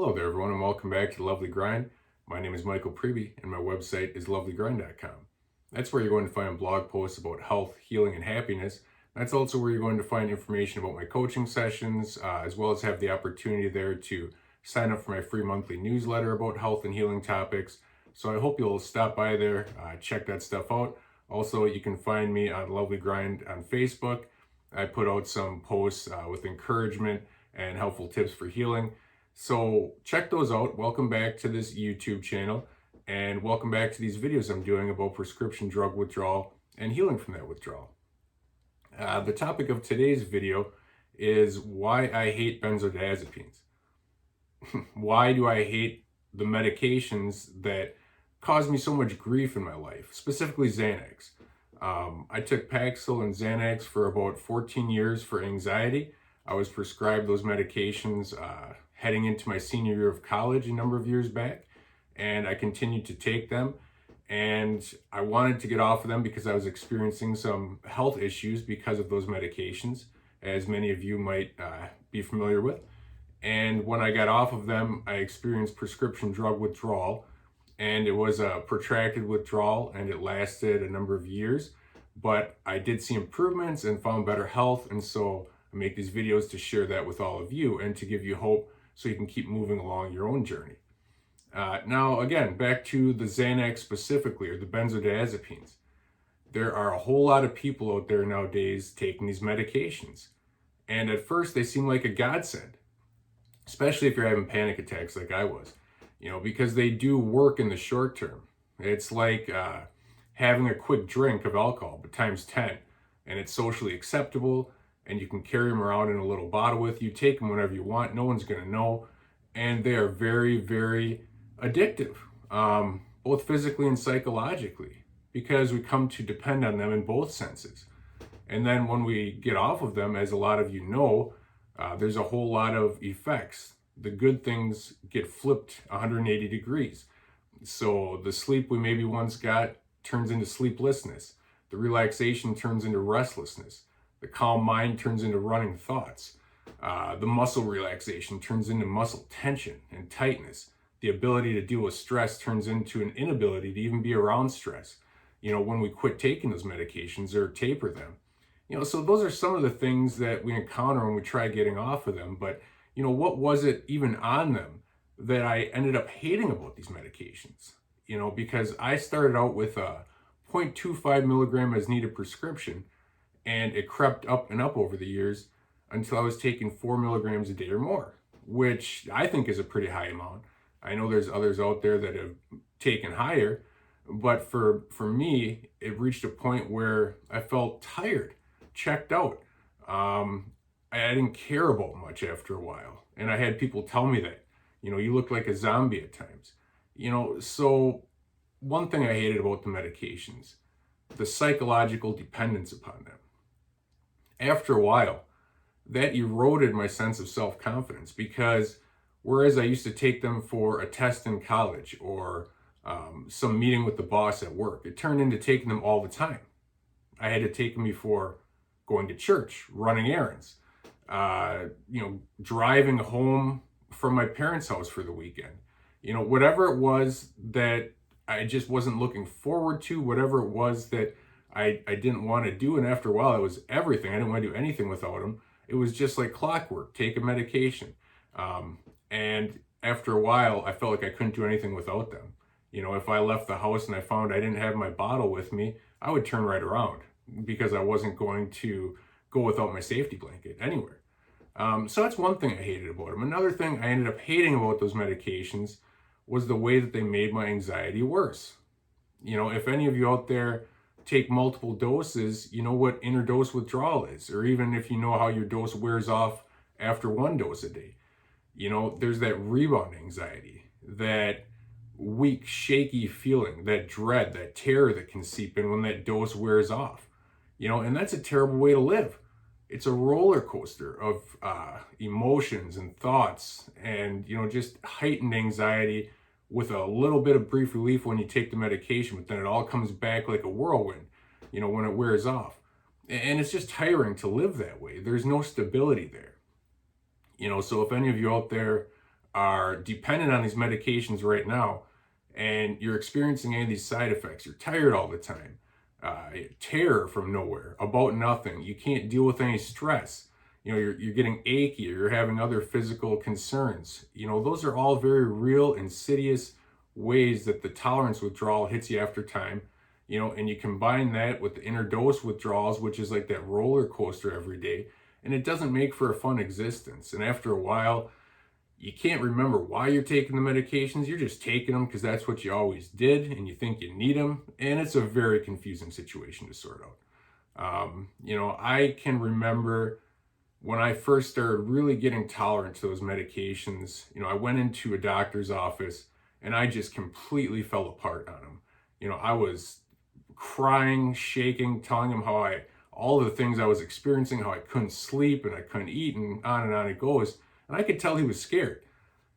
Hello there, everyone, and welcome back to Lovely Grind. My name is Michael Preby, and my website is lovelygrind.com. That's where you're going to find blog posts about health, healing, and happiness. That's also where you're going to find information about my coaching sessions, as well as have the opportunity there to sign up for my free monthly newsletter about health and healing topics. So I hope you'll stop by there, check that stuff out. Also, you can find me on Lovely Grind on Facebook. I put out some posts with encouragement and helpful tips for healing. So check those out. Welcome back to this YouTube channel, and welcome back to these videos I'm doing about prescription drug withdrawal and healing from that withdrawal. The topic of today's video is why I hate benzodiazepines. Why do I hate the medications that cause me so much grief in my life, specifically Xanax? I took Paxil and Xanax for about 14 years for anxiety. I was prescribed those medications heading into my senior year of college a number of years back, and I continued to take them. And I wanted to get off of them because I was experiencing some health issues because of those medications, as many of you might be familiar with. And when I got off of them, I experienced prescription drug withdrawal, and it was a protracted withdrawal, and it lasted a number of years. But I did see improvements and found better health, and so I make these videos to share that with all of you and to give you hope so you can keep moving along your own journey. Now, again, back to the Xanax specifically, or the benzodiazepines. There are a whole lot of people out there nowadays taking these medications. And at first, they seem like a godsend, especially if you're having panic attacks like I was, because they do work in the short term. It's like having a quick drink of alcohol, but times 10, and it's socially acceptable, and you can carry them around in a little bottle with you, take them whenever you want, no one's going to know, and they are very, very addictive, both physically and psychologically, because we come to depend on them in both senses. And then when we get off of them, as a lot of you know, there's a whole lot of effects. The good things get flipped 180 degrees. So the sleep we maybe once got turns into sleeplessness. The relaxation turns into restlessness. The calm mind turns into running thoughts. The muscle relaxation turns into muscle tension and tightness. The ability to deal with stress turns into an inability to even be around stress, when we quit taking those medications or taper them. So those are some of the things that we encounter when we try getting off of them. But, what was it even on them that I ended up hating about these medications? Because I started out with a 0.25 milligram as needed prescription, and it crept up and up over the years until I was taking 4 milligrams a day or more, which I think is a pretty high amount. I know there's others out there that have taken higher, but for me, it reached a point where I felt tired, checked out. I didn't care about much after a while. And I had people tell me that, you look like a zombie at times. So one thing I hated about the medications, the psychological dependence upon them. After a while, that eroded my sense of self-confidence, because whereas I used to take them for a test in college or some meeting with the boss at work, it turned into taking them all the time. I had to take them before going to church, running errands, driving home from my parents' house for the weekend. Whatever it was that I just wasn't looking forward to, whatever it was that I didn't want to do. And after a while, it was everything. I didn't want to do anything without them. It was just like clockwork, take a medication. And after a while, I felt like I couldn't do anything without them. If I left the house and I found I didn't have my bottle with me, I would turn right around because I wasn't going to go without my safety blanket anywhere. So that's one thing I hated about them. Another thing I ended up hating about those medications was the way that they made my anxiety worse. If any of you out there take multiple doses, you know what interdose withdrawal is, or even if you know how your dose wears off after one dose a day. There's that rebound anxiety, that weak, shaky feeling, that dread, that terror that can seep in when that dose wears off. And that's a terrible way to live. It's a roller coaster of emotions and thoughts and, just heightened anxiety with a little bit of brief relief when you take the medication, but then it all comes back like a whirlwind, when it wears off. And it's just tiring to live that way. There's no stability there. So if any of you out there are dependent on these medications right now and you're experiencing any of these side effects, you're tired all the time, terror from nowhere, about nothing, you can't deal with any stress, you're getting achy, or you're having other physical concerns, those are all very real, insidious ways that the tolerance withdrawal hits you after time, and you combine that with the interdose withdrawals, which is like that roller coaster every day, and it doesn't make for a fun existence. And after a while, you can't remember why you're taking the medications. You're just taking them because that's what you always did and you think you need them. And it's a very confusing situation to sort out. I can remember when I first started really getting tolerant to those medications, I went into a doctor's office and I just completely fell apart on them. I was crying, shaking, telling him all the things I was experiencing, how I couldn't sleep and I couldn't eat, and on it goes. And I could tell he was scared.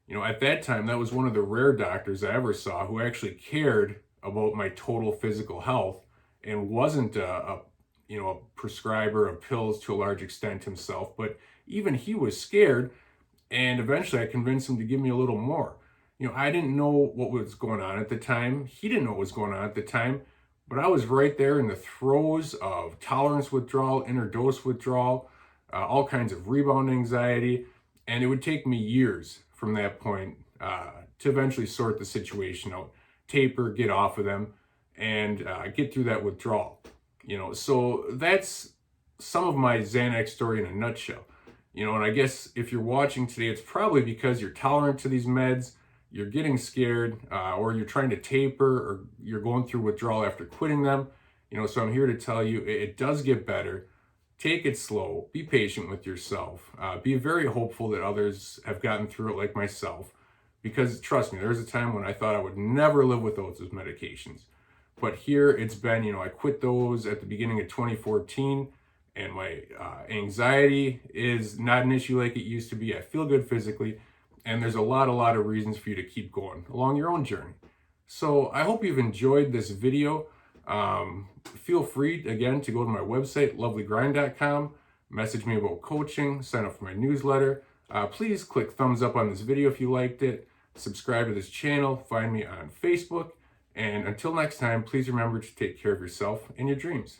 At that time, that was one of the rare doctors I ever saw who actually cared about my total physical health and wasn't a prescriber of pills to a large extent himself. But even he was scared, and eventually I convinced him to give me a little more. I didn't know what was going on at the time. He didn't know what was going on at the time. But I was right there in the throes of tolerance withdrawal, interdose withdrawal, all kinds of rebound anxiety. And it would take me years from that point to eventually sort the situation out, taper, get off of them, and get through that withdrawal. So that's some of my Xanax story in a nutshell. And I guess if you're watching today, it's probably because you're tolerant to these meds, you're getting scared, or you're trying to taper, or you're going through withdrawal after quitting them. So I'm here to tell you it does get better. Take it slow, be patient with yourself, be very hopeful that others have gotten through it like myself, because trust me, there was a time when I thought I would never live without those medications. But here it's been, I quit those at the beginning of 2014, and my anxiety is not an issue like it used to be. I feel good physically, and there's a lot of reasons for you to keep going along your own journey. So I hope you've enjoyed this video. Feel free, again, to go to my website, lovelygrind.com, message me about coaching, sign up for my newsletter. Please click thumbs up on this video if you liked it, subscribe to this channel, find me on Facebook, and until next time, please remember to take care of yourself and your dreams.